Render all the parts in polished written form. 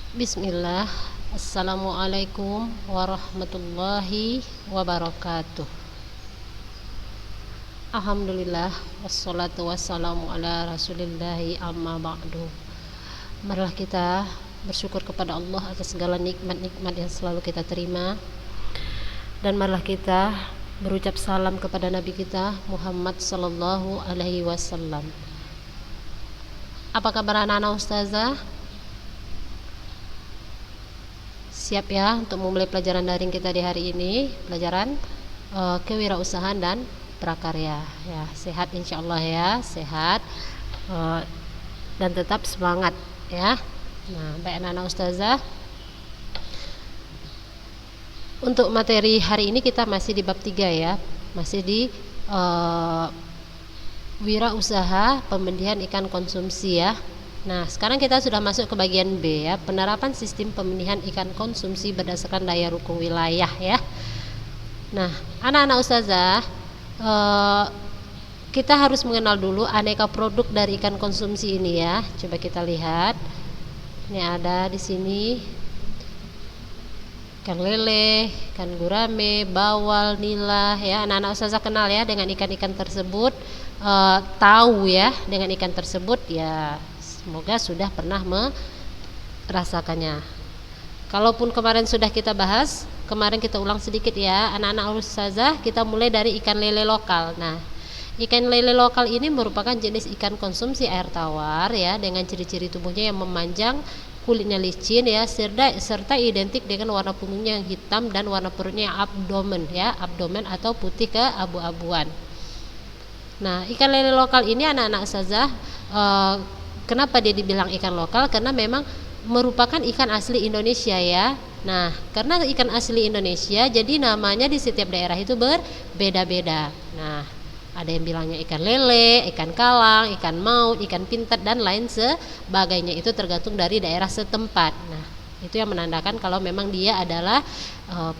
Bismillah. Assalamualaikum warahmatullahi wabarakatuh. Alhamdulillah, wassalatu wassalamu ala rasulillahi amma ba'du. Marilah kita bersyukur kepada Allah atas segala nikmat-nikmat yang selalu kita terima, dan marilah kita berucap salam kepada Nabi kita Muhammad sallallahu alaihi wasallam. Apa kabar anak-anak ustazah? Siap ya untuk memulai pelajaran daring kita di hari ini, pelajaran kewirausahaan dan prakarya ya. Sehat insyaallah ya, sehat dan tetap semangat ya. Nah, baik anak-anak ustazah, untuk materi hari ini kita masih di bab 3 ya, masih di wirausaha pembenihan ikan konsumsi ya. Nah, sekarang kita sudah masuk ke bagian B ya, penerapan sistem pembenihan ikan konsumsi berdasarkan daya dukung wilayah ya. Nah, anak-anak ustazah, kita harus mengenal dulu aneka produk dari ikan konsumsi ini ya. Coba kita lihat. Ini ada di sini ikan lele, ikan gurame, bawal, nila ya. Anak-anak ustazah kenal ya dengan ikan-ikan tersebut, tahu ya dengan ikan tersebut ya. Semoga sudah pernah merasakannya. Kalaupun kemarin sudah kita bahas, kemarin kita ulang sedikit ya anak-anak ustazah. Kita mulai dari ikan lele lokal. Nah, ikan lele lokal ini merupakan jenis ikan konsumsi air tawar ya, dengan ciri-ciri tubuhnya yang memanjang, kulitnya licin ya, serta identik dengan warna punggungnya yang hitam dan warna perutnya yang abdomen atau putih keabu-abuan. Nah, ikan lele lokal ini anak-anak ustazah, kenapa dia dibilang ikan lokal? Karena memang merupakan ikan asli Indonesia ya. Nah, karena ikan asli Indonesia, jadi namanya di setiap daerah itu berbeda-beda. Nah, ada yang bilangnya ikan lele, ikan kalang, ikan maut, ikan pintat, dan lain sebagainya. Itu tergantung dari daerah setempat. Nah, itu yang menandakan kalau memang dia adalah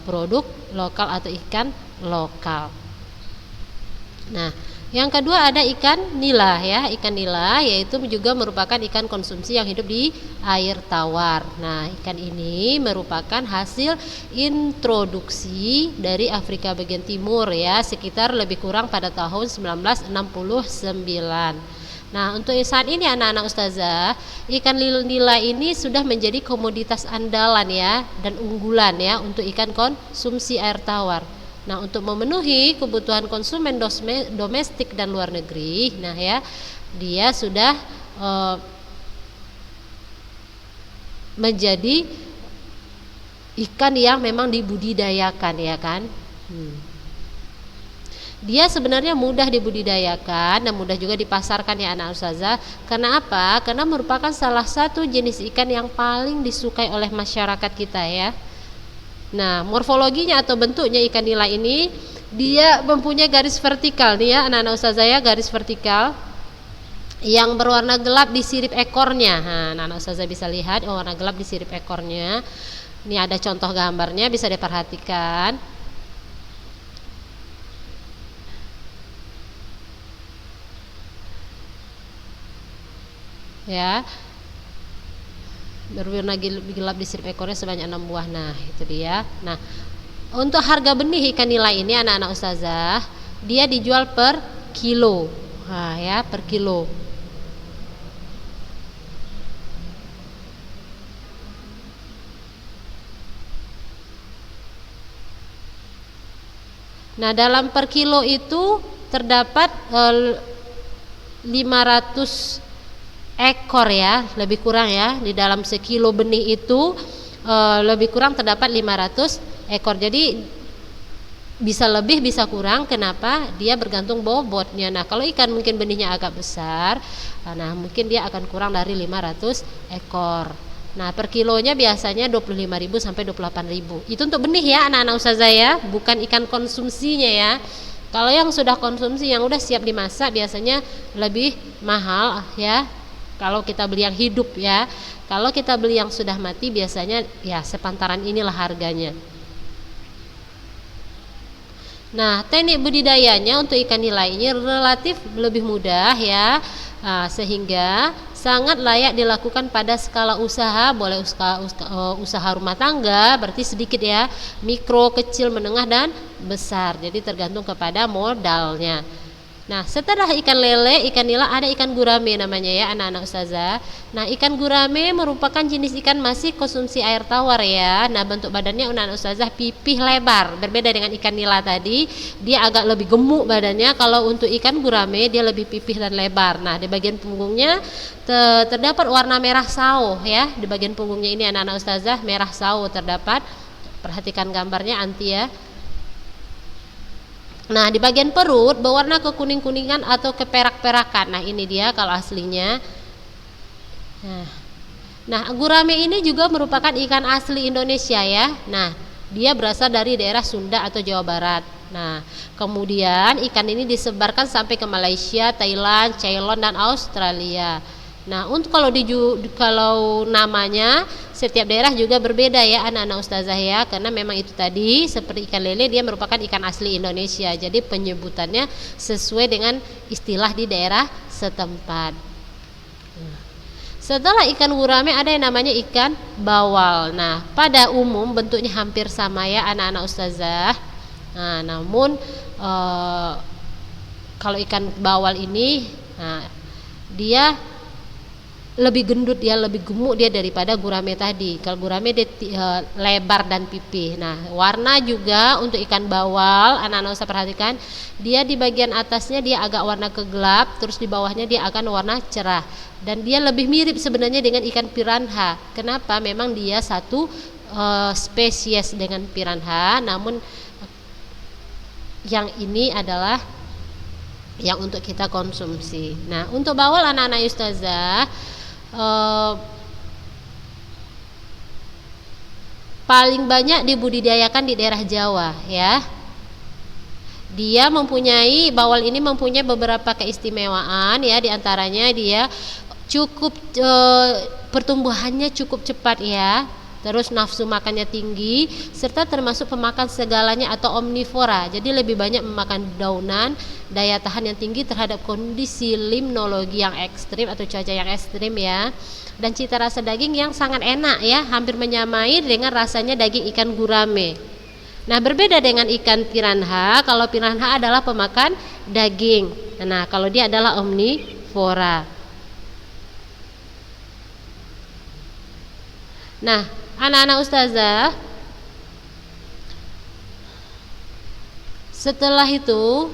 produk lokal atau ikan lokal. Nah, yang kedua ada ikan nila ya. Ikan nila yaitu juga merupakan ikan konsumsi yang hidup di air tawar. Nah, ikan ini merupakan hasil introduksi dari Afrika bagian timur ya, sekitar lebih kurang pada tahun 1969. Nah, untuk saat ini anak-anak ustazah, ikan nila ini sudah menjadi komoditas andalan ya dan unggulan ya untuk ikan konsumsi air tawar. Nah, untuk memenuhi kebutuhan konsumen domestik dan luar negeri, nah ya, dia sudah menjadi ikan yang memang dibudidayakan ya kan. Dia sebenarnya mudah dibudidayakan dan mudah juga dipasarkan ya anak ustazah. Karena apa? Karena merupakan salah satu jenis ikan yang paling disukai oleh masyarakat kita ya. Nah, morfologinya atau bentuknya ikan nila ini, dia mempunyai garis vertikal nih ya anak-anak ustazah ya, garis vertikal yang berwarna gelap di sirip ekornya. Nah, anak-anak ustazah bisa lihat warna gelap di sirip ekornya. Ini ada contoh gambarnya, bisa diperhatikan. Ya. Berwarna gelap di sirip ekornya sebanyak 6 buah. Nah, itu dia. Nah, untuk harga benih ikan nila ini anak-anak ustazah, dia dijual per kilo. Nah, ya, per kilo. Nah, dalam per kilo itu terdapat 500 ekor ya, lebih kurang ya. Di dalam sekilo benih itu lebih kurang terdapat 500 ekor. Jadi bisa lebih bisa kurang. Kenapa? Dia bergantung bobotnya. Nah, kalau ikan mungkin benihnya agak besar, nah mungkin dia akan kurang dari 500 ekor. Nah, per kilonya biasanya 25.000 sampai 28.000. Itu untuk benih ya anak-anak ustazah ya, bukan ikan konsumsinya ya. Kalau yang sudah konsumsi, yang udah siap dimasak, biasanya lebih mahal ya. Kalau kita beli yang hidup ya, kalau kita beli yang sudah mati biasanya ya sepantaran inilah harganya. Nah, teknik budidayanya untuk ikan nila ini relatif lebih mudah ya, sehingga sangat layak dilakukan pada skala usaha, boleh usaha rumah tangga, berarti sedikit ya, mikro, kecil, menengah dan besar. Jadi tergantung kepada modalnya. Nah, setelah ikan lele, ikan nila, ada ikan gurame namanya ya anak-anak ustazah. Nah, ikan gurame merupakan jenis ikan masih konsumsi air tawar ya. Nah, bentuk badannya anak-anak ustazah pipih lebar. Berbeda dengan ikan nila tadi, dia agak lebih gemuk badannya. Kalau untuk ikan gurame dia lebih pipih dan lebar. Nah, di bagian punggungnya terdapat warna merah sawo ya. Di bagian punggungnya ini anak-anak ustazah merah sawo terdapat. Perhatikan gambarnya anti ya. Nah, di bagian perut berwarna kekuning-kuningan atau keperak-perakan. Nah, ini dia kalau aslinya. Nah, gurame ini juga merupakan ikan asli Indonesia ya. Nah, dia berasal dari daerah Sunda atau Jawa Barat. Nah, kemudian ikan ini disebarkan sampai ke Malaysia, Thailand, Ceylon dan Australia. Nah, untuk kalau namanya setiap daerah juga berbeda ya anak-anak ustazah ya, karena memang itu tadi seperti ikan lele dia merupakan ikan asli Indonesia. Jadi penyebutannya sesuai dengan istilah di daerah setempat. Setelah ikan gurame ada yang namanya ikan bawal. Nah, pada umum bentuknya hampir sama ya anak-anak ustazah. Nah, namun kalau ikan bawal ini dia lebih gendut dia, lebih gemuk dia daripada gurame tadi. Kalau gurame dia lebar dan pipih. Nah, warna juga untuk ikan bawal, anak-anak usah perhatikan, dia di bagian atasnya dia agak warna kegelap, terus di bawahnya dia akan warna cerah. Dan dia lebih mirip sebenarnya dengan ikan piranha. Kenapa? Memang dia satu spesies dengan piranha, namun yang ini adalah yang untuk kita konsumsi. Nah, untuk bawal anak-anak ustazah paling banyak dibudidayakan di daerah Jawa ya. Dia bawal ini mempunyai beberapa keistimewaan ya, diantaranya dia cukup pertumbuhannya cukup cepat ya. Terus nafsu makannya tinggi, serta termasuk pemakan segalanya atau omnivora. Jadi lebih banyak memakan daunan, daya tahan yang tinggi terhadap kondisi limnologi yang ekstrim atau cuaca yang ekstrim ya. Dan cita rasa daging yang sangat enak ya, hampir menyamai dengan rasanya daging ikan gurame. Nah, berbeda dengan ikan piranha. Kalau piranha adalah pemakan daging. Nah, kalau dia adalah omnivora. Nah, anak-anak ustazah, setelah itu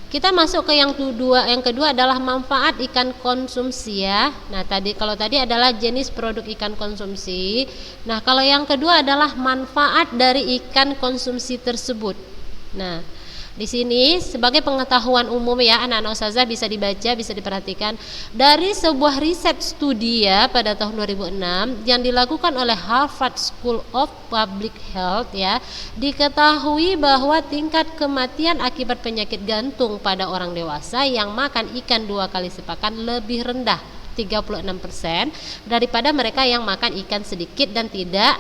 kita masuk ke yang kedua adalah manfaat ikan konsumsi ya. Nah, kalau tadi adalah jenis produk ikan konsumsi. Nah, kalau yang kedua adalah manfaat dari ikan konsumsi tersebut. Nah, di sini sebagai pengetahuan umum ya anak-anak ustazah, bisa dibaca, bisa diperhatikan dari sebuah riset studi ya pada tahun 2006 yang dilakukan oleh Harvard School of Public Health ya, diketahui bahwa tingkat kematian akibat penyakit jantung pada orang dewasa yang makan ikan 2 kali sepekan lebih rendah 36% daripada mereka yang makan ikan sedikit dan tidak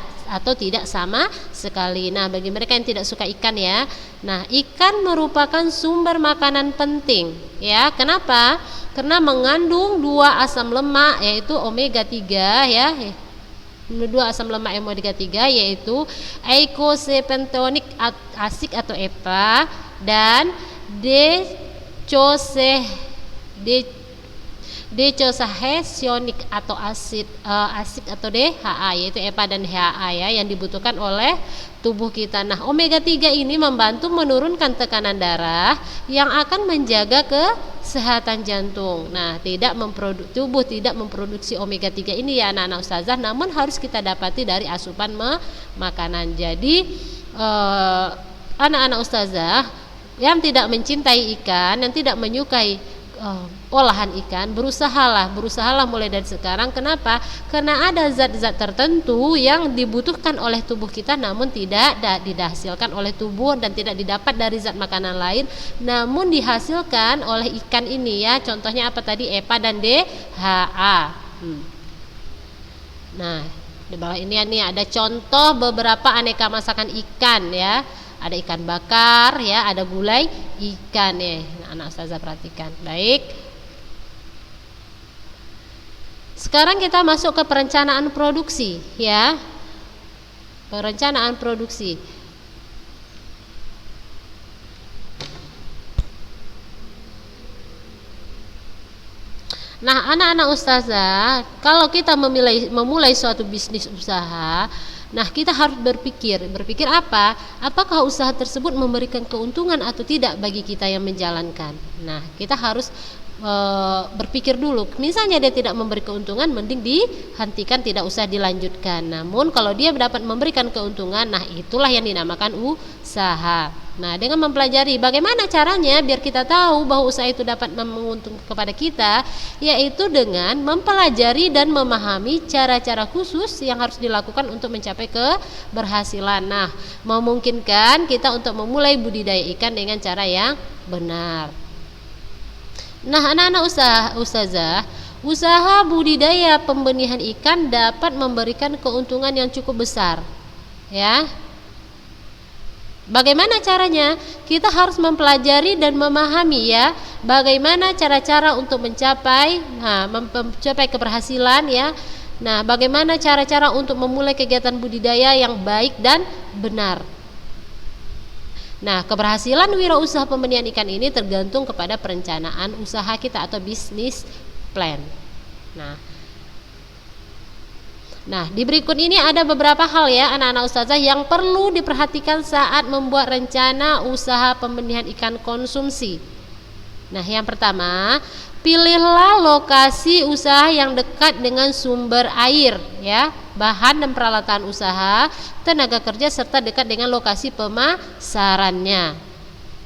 sama sekali. Nah, bagi mereka yang tidak suka ikan ya, nah ikan merupakan sumber makanan penting ya. Kenapa? Karena mengandung 2 asam lemak yaitu omega 3 ya. 2 asam lemak omega 3 yaitu eicosapentaenoic acid atau EPA dan deicosahexaenoic atau asik atau DHA yaitu EPA dan DHA ya, yang dibutuhkan oleh tubuh kita. Nah, omega 3 ini membantu menurunkan tekanan darah yang akan menjaga kesehatan jantung. Nah, tubuh tidak memproduksi omega 3 ini ya anak-anak ustazah, namun harus kita dapati dari asupan makanan. Jadi anak-anak ustazah yang tidak mencintai ikan, yang tidak menyukai olahan ikan, berusahalah mulai dari sekarang. Kenapa? Karena ada zat-zat tertentu yang dibutuhkan oleh tubuh kita namun tidak dihasilkan oleh tubuh dan tidak didapat dari zat makanan lain, namun dihasilkan oleh ikan ini ya. Contohnya apa tadi? EPA dan DHA. Nah, di bawah ini ada contoh beberapa aneka masakan ikan ya. Ada ikan bakar ya, ada gulai ikan ya. Anak ustazah perhatikan. Baik. Sekarang kita masuk ke perencanaan produksi ya. Perencanaan produksi. Nah, anak-anak ustazah, kalau kita memulai suatu bisnis usaha, nah kita harus berpikir apa? Apakah usaha tersebut memberikan keuntungan atau tidak bagi kita yang menjalankan? Nah, kita harus berpikir dulu. Misalnya dia tidak memberi keuntungan, mending dihentikan, tidak usah dilanjutkan. Namun kalau dia dapat memberikan keuntungan, nah itulah yang dinamakan usaha. Nah, dengan mempelajari bagaimana caranya biar kita tahu bahwa usaha itu dapat menguntungkan kepada kita, yaitu dengan mempelajari dan memahami cara-cara khusus yang harus dilakukan untuk mencapai keberhasilan. Nah, memungkinkan kita untuk memulai budidaya ikan dengan cara yang benar. Nah, anak-anak ustazah, usaha budidaya pembenihan ikan dapat memberikan keuntungan yang cukup besar. Ya. Bagaimana caranya? Kita harus mempelajari dan memahami ya, bagaimana cara-cara untuk mencapai keberhasilan ya. Nah, bagaimana cara-cara untuk memulai kegiatan budidaya yang baik dan benar. Nah, keberhasilan wirausaha pembenihan ikan ini tergantung kepada perencanaan usaha kita atau bisnis plan. Nah, di berikut ini ada beberapa hal ya anak-anak ustazah yang perlu diperhatikan saat membuat rencana usaha pembenihan ikan konsumsi. Nah, yang pertama, pilihlah lokasi usaha yang dekat dengan sumber air ya, bahan dan peralatan usaha, tenaga kerja serta dekat dengan lokasi pemasarannya.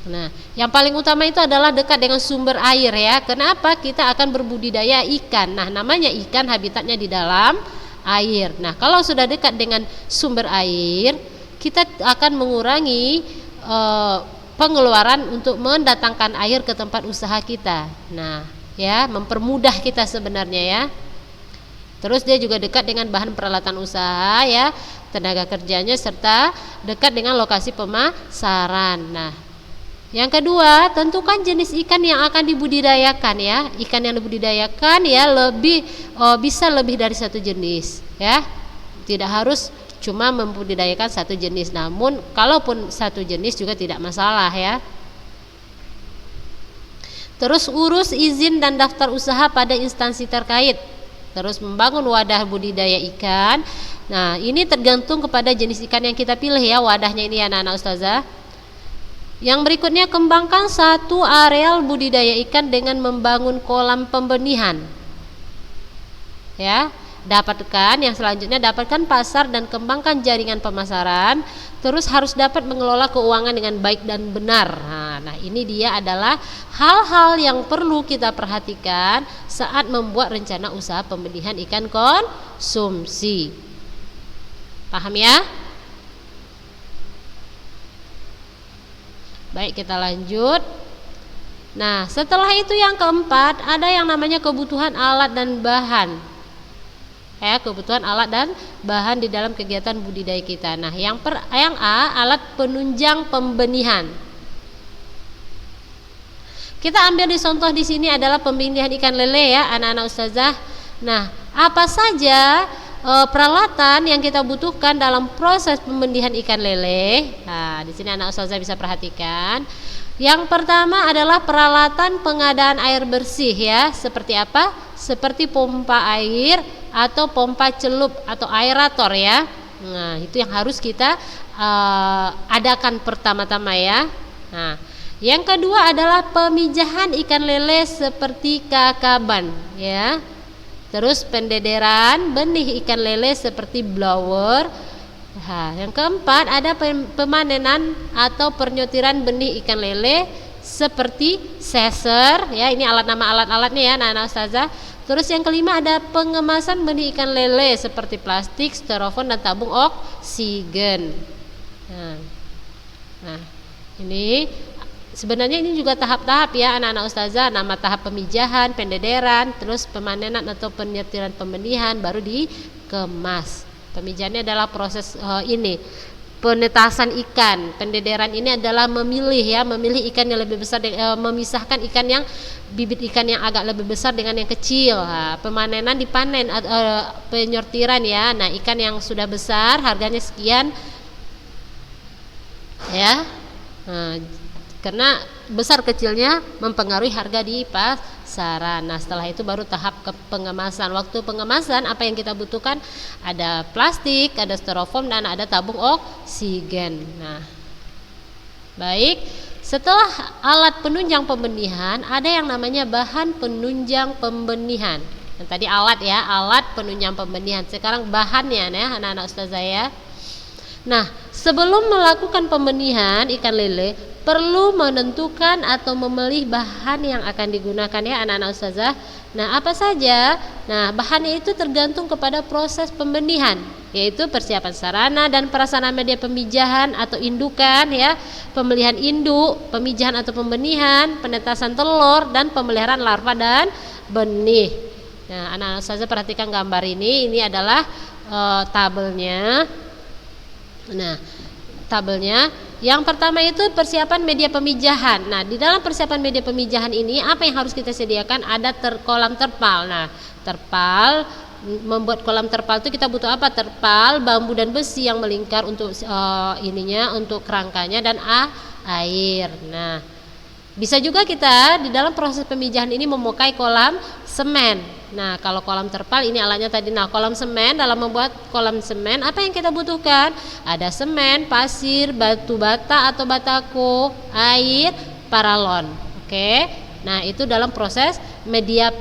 Nah, yang paling utama itu adalah dekat dengan sumber air ya. Kenapa? Kita akan berbudidaya ikan. Nah, namanya ikan habitatnya di dalam air. Nah, kalau sudah dekat dengan sumber air, kita akan mengurangi pengeluaran untuk mendatangkan air ke tempat usaha kita. Nah, ya, mempermudah kita sebenarnya ya. Terus dia juga dekat dengan bahan peralatan usaha ya, tenaga kerjanya serta dekat dengan lokasi pemasaran. Nah, yang kedua, tentukan jenis ikan yang akan dibudidayakan ya. Ikan yang dibudidayakan ya bisa lebih dari satu jenis ya. Tidak harus cuma membudidayakan satu jenis. Namun kalaupun satu jenis juga tidak masalah ya. Terus urus izin dan daftar usaha pada instansi terkait. Terus membangun wadah budidaya ikan. Nah, ini tergantung kepada jenis ikan yang kita pilih ya, wadahnya ini anak-anak ustazah. Yang berikutnya, kembangkan satu areal budidaya ikan dengan membangun kolam pembenihan. Ya, dapatkan pasar dan kembangkan jaringan pemasaran. Terus harus dapat mengelola keuangan dengan baik dan benar. Nah, ini dia adalah hal-hal yang perlu kita perhatikan saat membuat rencana usaha pembenihan ikan konsumsi. Paham ya? Baik, kita lanjut. Nah, setelah itu yang keempat, ada yang namanya kebutuhan alat dan bahan. Kebutuhan alat dan bahan di dalam kegiatan budidaya kita. Nah, yang A, alat penunjang pembenihan. Kita ambil di contoh di sini adalah pembenihan ikan lele ya, anak-anak ustazah. Nah, apa saja peralatan yang kita butuhkan dalam proses pembenihan ikan lele? Nah, di sini anak ustazah bisa perhatikan. Yang pertama adalah peralatan pengadaan air bersih ya. Seperti apa? Seperti pompa air atau pompa celup atau aerator ya. Nah, itu yang harus kita adakan pertama-tama ya. Nah, yang kedua adalah pemijahan ikan lele seperti kakaban ya. Terus pendederan benih ikan lele seperti blower. Nah, yang keempat ada pemanenan atau penyortiran benih ikan lele seperti seser ya, ini nama alat-alatnya ya anak-anak ustazah. Terus yang kelima ada pengemasan benih ikan lele seperti plastik, styrofoam dan tabung oksigen. Nah, ini sebenarnya ini juga tahap-tahap ya anak-anak ustazah. Nama tahap pemijahan, pendederan, terus pemanenan atau penyortiran pembenihan, baru dikemas. Pemijahannya adalah proses ini penetasan ikan. Pendederan ini adalah memilih ikan yang lebih besar, memisahkan ikan yang bibit ikan yang agak lebih besar dengan yang kecil. Pemanenan dipanen, penyortiran ya. Nah, ikan yang sudah besar harganya sekian ya. Karena besar kecilnya mempengaruhi harga di pasaran. Nah, setelah itu baru tahap ke pengemasan. Waktu pengemasan apa yang kita butuhkan? Ada plastik, ada styrofoam, dan ada tabung oksigen. Nah, baik. Setelah alat penunjang pembenihan, ada yang namanya bahan penunjang pembenihan. Yang tadi alat ya, alat penunjang pembenihan. Sekarang bahannya ya, anak-anak ustazah ya. Nah, sebelum melakukan pembenihan ikan lele, perlu menentukan atau memilih bahan yang akan digunakan ya anak-anak ustazah. Nah, apa saja? Nah, bahannya itu tergantung kepada proses pembenihan, yaitu persiapan sarana dan prasarana media pemijahan atau indukan ya, pemilihan induk, pemijahan atau pembenihan, penetasan telur, dan pemeliharaan larva dan benih. Nah, anak-anak ustazah perhatikan gambar ini adalah tabelnya. Nah, tabelnya yang pertama itu persiapan media pemijahan. Nah, di dalam persiapan media pemijahan ini apa yang harus kita sediakan? Ada kolam terpal. Nah, terpal, membuat kolam terpal itu kita butuh apa? Terpal, bambu dan besi yang melingkar untuk untuk kerangkanya, dan air. Nah, bisa juga kita di dalam proses pemijahan ini memakai kolam semen. Nah, kalau kolam terpal ini alatnya tadi. Nah, kolam semen, dalam membuat kolam semen apa yang kita butuhkan? Ada semen, pasir, batu bata atau batako, air, paralon. Oke. Nah, itu dalam proses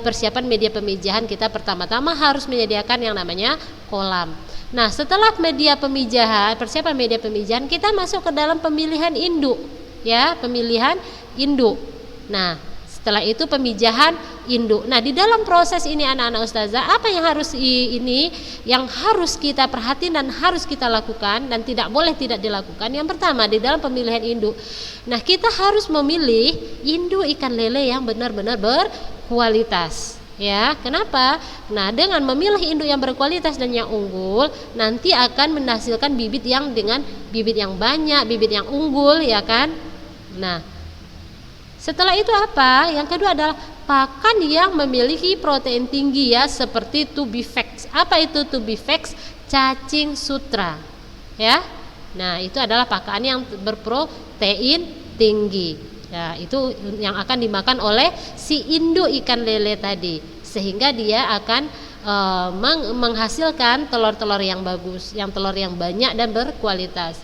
persiapan media pemijahan kita pertama-tama harus menyediakan yang namanya kolam. Nah, setelah persiapan media pemijahan, kita masuk ke dalam pemilihan induk ya, pemilihan induk. Nah, setelah itu pemijahan induk. Nah, di dalam proses ini anak-anak ustazah, apa yang harus kita perhatiin dan harus kita lakukan dan tidak boleh tidak dilakukan? Yang pertama, di dalam pemilihan induk. Nah, kita harus memilih induk ikan lele yang benar-benar berkualitas. Ya, kenapa? Nah, dengan memilih induk yang berkualitas dan yang unggul, nanti akan menghasilkan bibit yang banyak, bibit yang unggul, ya kan? Nah, setelah itu apa? Yang kedua adalah pakan yang memiliki protein tinggi ya, seperti Tubivex. Apa itu Tubivex? Cacing sutra. Ya. Nah, itu adalah pakan yang berprotein tinggi. Nah, itu yang akan dimakan oleh si induk ikan lele tadi, sehingga dia akan menghasilkan telur-telur yang bagus, telur yang banyak dan berkualitas.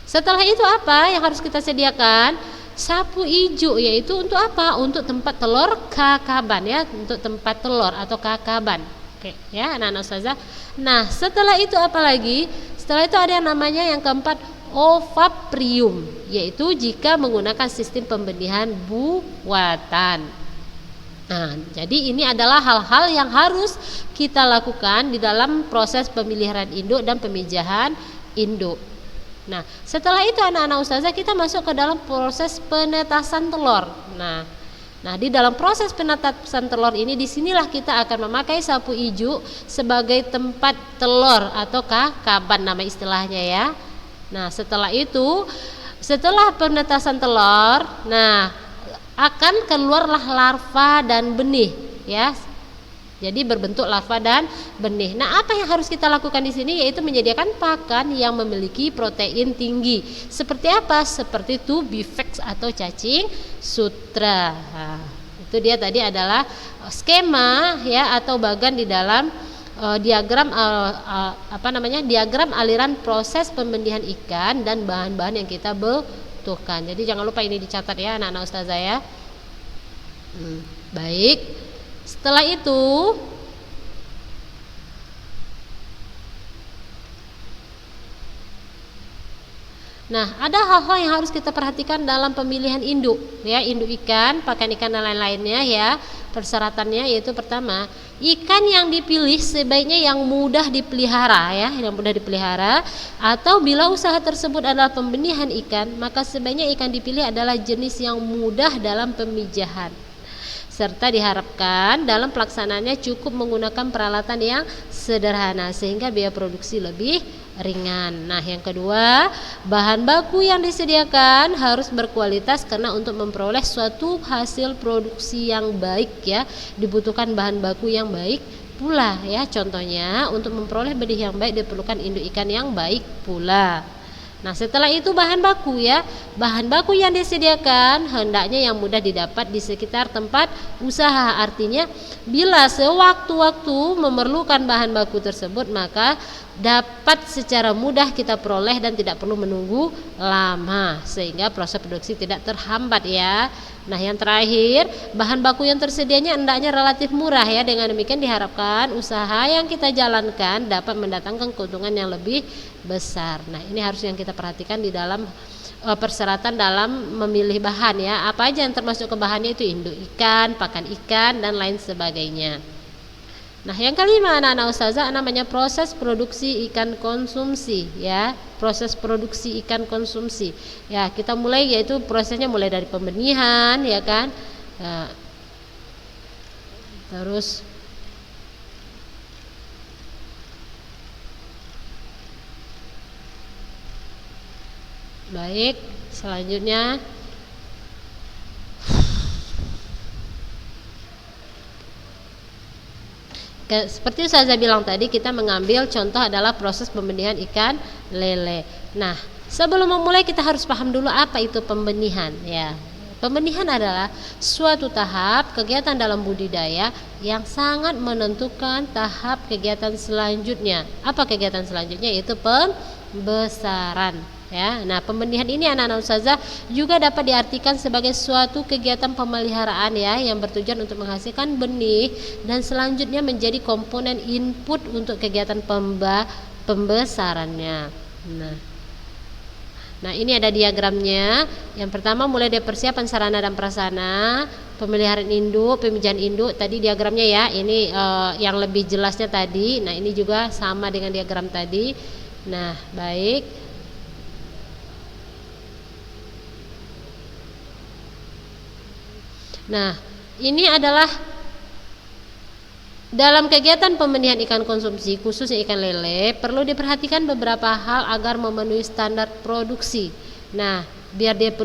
Setelah itu apa yang harus kita sediakan? Sapu ijuk, yaitu untuk apa? Untuk tempat telur kakaban ya, untuk tempat telur atau kakaban. Oke, ya anak-anak ustazah. Nah, setelah itu apa lagi? Setelah itu ada yang namanya yang keempat, ovaprium, yaitu jika menggunakan sistem pembenihan buatan. Nah, jadi ini adalah hal-hal yang harus kita lakukan di dalam proses pemeliharaan induk dan pemijahan induk. Nah, setelah itu anak-anak ustazah kita masuk ke dalam proses penetasan telur. Nah, di dalam proses penetasan telur ini, disinilah kita akan memakai sapu ijuk sebagai tempat telur atau kakaban nama istilahnya ya. Nah, setelah penetasan telur, nah akan keluarlah larva dan benih ya. Jadi berbentuk larva dan benih. Nah, apa yang harus kita lakukan di sini? Yaitu menyediakan pakan yang memiliki protein tinggi. Seperti apa? Seperti Tubivex atau cacing sutra. Nah, itu dia tadi adalah skema ya, atau bagan di dalam diagram diagram aliran proses pembenihan ikan dan bahan-bahan yang kita butuhkan. Jadi jangan lupa ini dicatat ya anak-anak ustazah ya. Baik. Setelah itu ada hal-hal yang harus kita perhatikan dalam pemilihan induk ya, induk ikan, pakan ikan dan lain-lainnya ya. Persyaratannya yaitu pertama, ikan yang dipilih sebaiknya yang mudah dipelihara ya, atau bila usaha tersebut adalah pembenihan ikan, maka sebaiknya ikan dipilih adalah jenis yang mudah dalam pemijahan. serta diharapkan dalam pelaksanaannya cukup menggunakan peralatan yang sederhana sehingga biaya produksi lebih ringan. Nah, yang kedua, bahan baku yang disediakan harus berkualitas karena untuk memperoleh suatu hasil produksi yang baik ya, dibutuhkan bahan baku yang baik pula ya. Contohnya, untuk memperoleh benih yang baik diperlukan induk ikan yang baik pula. Nah, setelah itu bahan baku ya. Bahan baku yang disediakan hendaknya yang mudah didapat di sekitar tempat usaha. Artinya, bila sewaktu-waktu memerlukan bahan baku tersebut, maka dapat secara mudah kita peroleh dan tidak perlu menunggu lama sehingga proses produksi tidak terhambat ya. Nah, yang terakhir, bahan baku yang tersedianya hendaknya relatif murah ya. Dengan demikian diharapkan usaha yang kita jalankan dapat mendatangkan keuntungan yang lebih besar. Nah, ini harus yang kita perhatikan di dalam persyaratan dalam memilih bahan ya. Apa aja yang termasuk ke bahannya itu induk ikan, pakan ikan dan lain sebagainya. Nah, yang kelima anak-anak ustazah namanya proses produksi ikan konsumsi ya. Proses produksi ikan konsumsi. Ya, kita mulai yaitu prosesnya mulai dari pembenihan ya kan. Ya. Terus baik, selanjutnya seperti saya bilang tadi, kita mengambil contoh adalah proses pembenihan ikan lele. Nah, sebelum memulai kita harus paham dulu apa itu pembenihan ya. Pembenihan adalah suatu tahap kegiatan dalam budidaya yang sangat menentukan tahap kegiatan selanjutnya. Apa kegiatan selanjutnya? Yaitu pembesaran. Ya, nah pembenihan ini anak-anak ustazah juga dapat diartikan sebagai suatu kegiatan pemeliharaan ya yang bertujuan untuk menghasilkan benih dan selanjutnya menjadi komponen input untuk kegiatan pembesarannya. Nah ini ada diagramnya. Yang pertama mulai dari persiapan sarana dan prasarana, pemeliharaan induk, pemijahan induk. Tadi diagramnya ya, ini yang lebih jelasnya tadi. Nah ini juga sama dengan diagram tadi. Nah baik. Nah, ini adalah dalam kegiatan pembenihan ikan konsumsi khususnya ikan lele perlu diperhatikan beberapa hal agar memenuhi standar produksi. Nah, biar dia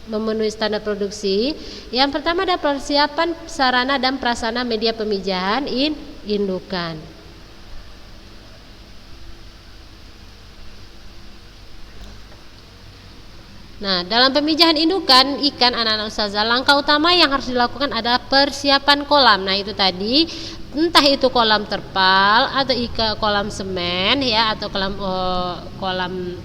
memenuhi standar produksi, yang pertama ada persiapan sarana dan prasarana media pemijahan indukan. Nah, dalam pemijahan indukan ikan anak-anak ustazah, langkah utama yang harus dilakukan adalah persiapan kolam. Nah, itu tadi entah itu kolam terpal atau kolam semen ya atau kolam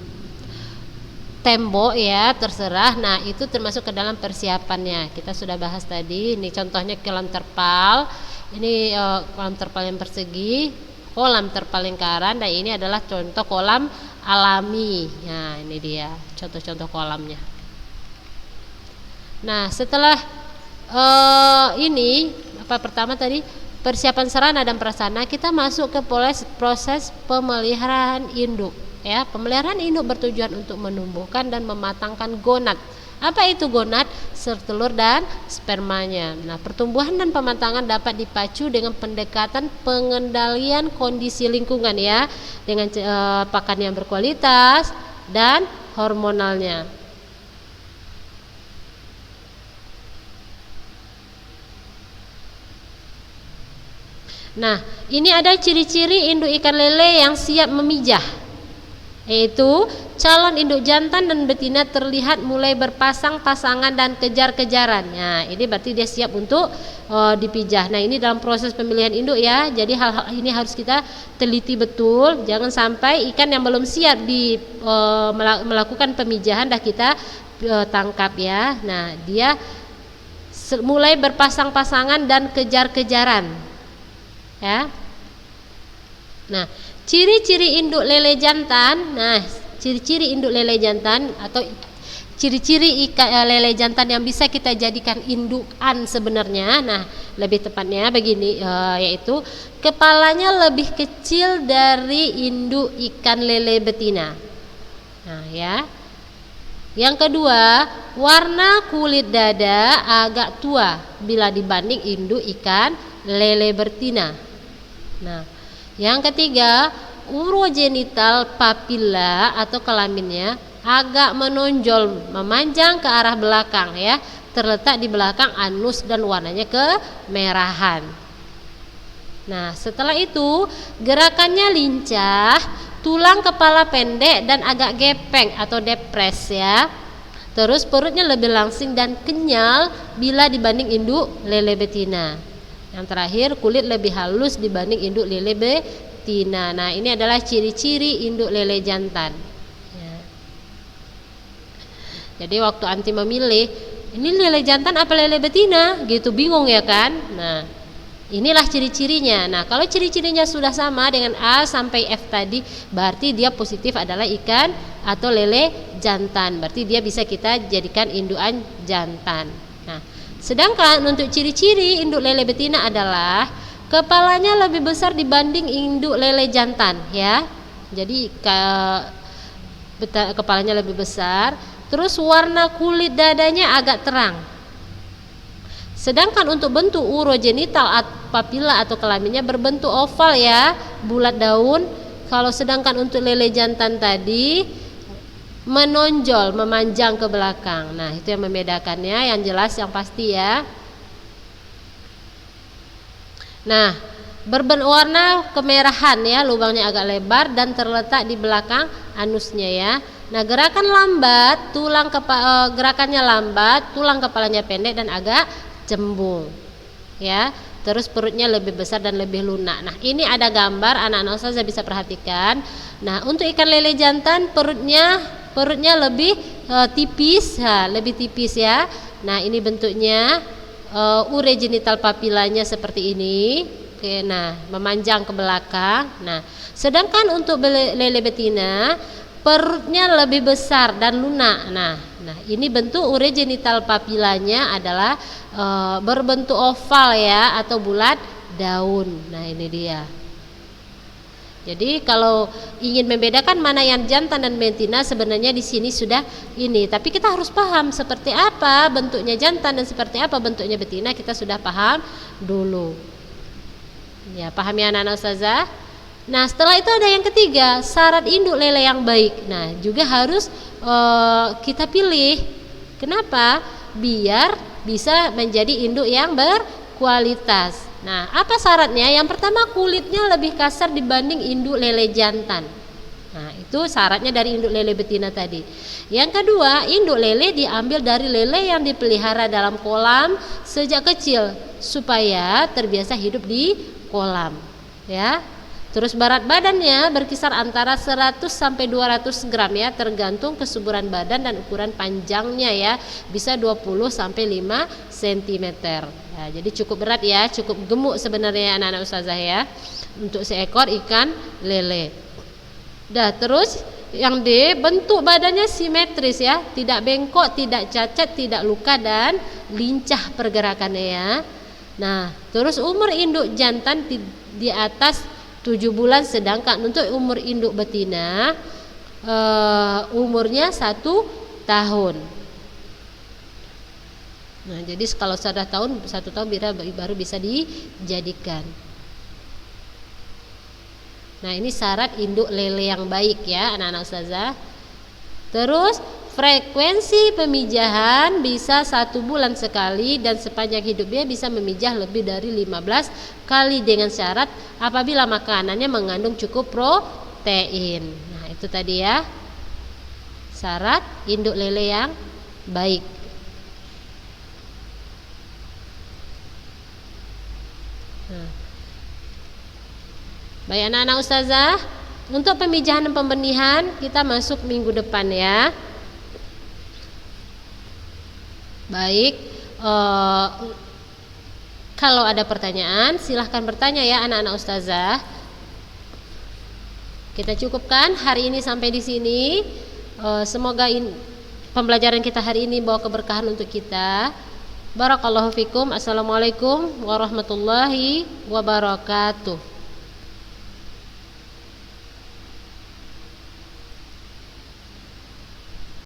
tembok ya, terserah. Nah, itu termasuk ke dalam persiapannya. Kita sudah bahas tadi. Ini contohnya kolam terpal. Ini kolam terpal yang persegi, kolam terpal lingkaran, dan ini adalah contoh kolam alami. Nah, ini dia contoh-contoh kolamnya. Nah, setelah ini apa pertama tadi persiapan sarana dan prasarana, kita masuk ke proses pemeliharaan induk. Ya, pemeliharaan induk bertujuan untuk menumbuhkan dan mematangkan gonad. Apa itu gonad? Telur dan spermanya. Nah, pertumbuhan dan pematangan dapat dipacu dengan pendekatan pengendalian kondisi lingkungan ya, dengan pakan yang berkualitas dan hormonalnya. Nah, ini ada ciri-ciri induk ikan lele yang siap memijah, yaitu calon induk jantan dan betina terlihat mulai berpasang-pasangan dan kejar-kejaran. Nah, ini berarti dia siap untuk dipijah. Nah, ini dalam proses pemilihan induk ya. Jadi hal-hal ini harus kita teliti betul. Jangan sampai ikan yang belum siap melakukan pemijahan dah kita tangkap ya. Nah, dia mulai berpasang-pasangan dan kejar-kejaran. Ya. Nah, ciri-ciri induk lele jantan. Nah, ciri-ciri induk lele jantan atau ciri-ciri ikan lele jantan yang bisa kita jadikan indukan sebenarnya. Nah, lebih tepatnya begini, yaitu kepalanya lebih kecil dari induk ikan lele betina. Nah, ya. Yang kedua, warna kulit dada agak tua bila dibanding induk ikan lele betina. Nah, yang ketiga, urogenital papilla atau kelaminnya agak menonjol, memanjang ke arah belakang ya, terletak di belakang anus dan warnanya kemerahan. Nah, setelah itu gerakannya lincah, tulang kepala pendek dan agak gepeng atau depres ya. Terus perutnya lebih langsing dan kenyal bila dibanding induk lele betina. Yang terakhir, kulit lebih halus dibanding induk lele betina. Nah, ini adalah ciri-ciri induk lele jantan ya. Jadi waktu anti memilih, ini lele jantan apa lele betina gitu, bingung ya kan. Nah, inilah ciri-cirinya. Nah, kalau ciri-cirinya sudah sama dengan A sampai F tadi, berarti dia positif adalah ikan atau lele jantan. Berarti dia bisa kita jadikan indukan jantan. Nah, sedangkan untuk ciri-ciri induk lele betina adalah kepalanya lebih besar dibanding induk lele jantan ya. Jadi kepalanya lebih besar, terus warna kulit dadanya agak terang. Sedangkan untuk bentuk urogenital papilla atau kelaminnya berbentuk oval ya, bulat daun. Kalau sedangkan untuk lele jantan tadi menonjol, memanjang ke belakang. Nah, itu yang membedakannya, yang jelas, yang pasti ya. Nah, berwarna kemerahan ya, lubangnya agak lebar dan terletak di belakang anusnya ya. Nah, gerakannya lambat, tulang kepalanya pendek dan agak cembung ya. Terus perutnya lebih besar dan lebih lunak. Nah, ini ada gambar, anak-anak ustazah bisa perhatikan. Nah, untuk ikan lele jantan perutnya lebih tipis, lebih tipis ya. Nah, ini bentuknya urogenital papillanya seperti ini. Oke, nah, memanjang ke belakang. Nah, sedangkan untuk lele betina perutnya lebih besar dan lunak. Nah, ini bentuk urogenital papillanya adalah berbentuk oval ya atau bulat daun. Nah, ini dia. Jadi kalau ingin membedakan mana yang jantan dan betina, sebenarnya di sini sudah ini. Tapi kita harus paham seperti apa bentuknya jantan dan seperti apa bentuknya betina, kita sudah paham dulu. Ya, paham ya anak-anak ustazah? Nah, setelah itu ada yang ketiga, syarat induk lele yang baik. Nah, juga harus kita pilih. Kenapa? Biar bisa menjadi induk yang berkualitas. Nah, apa syaratnya? Yang pertama, kulitnya lebih kasar dibanding induk lele jantan. Nah, itu syaratnya dari induk lele betina tadi. Yang kedua, induk lele diambil dari lele yang dipelihara dalam kolam sejak kecil supaya terbiasa hidup di kolam, ya. Terus berat badannya berkisar antara 100 sampai 200 gram ya, tergantung kesuburan badan dan ukuran panjangnya ya. Bisa 20 sampai 5 cm. Ya, jadi cukup berat ya, cukup gemuk sebenarnya anak-anak ustazah ya untuk seekor ikan lele. Dah, terus yang D, bentuk badannya simetris ya, tidak bengkok, tidak cacat, tidak luka dan lincah pergerakannya ya. Nah, terus umur induk jantan di atas 7 bulan, sedangkan untuk umur induk betina umurnya 1 tahun. Nah, jadi kalau sudah 1 tahun baru bisa dijadikan. Nah, ini syarat induk lele yang baik ya anak-anak ustazah. Terus frekuensi pemijahan bisa 1 bulan sekali dan sepanjang hidupnya bisa memijah lebih dari 15 kali dengan syarat apabila makanannya mengandung cukup protein. Nah, itu tadi ya syarat induk lele yang baik. Nah, baik anak-anak ustazah, untuk pemijahan dan pembenihan kita masuk minggu depan ya. Baik, kalau ada pertanyaan silahkan bertanya ya anak-anak ustazah. Kita cukupkan hari ini sampai di sini. Semoga pembelajaran kita hari ini bawa keberkahan untuk kita. Barakallahu fikum. Assalamualaikum warahmatullahi wabarakatuh.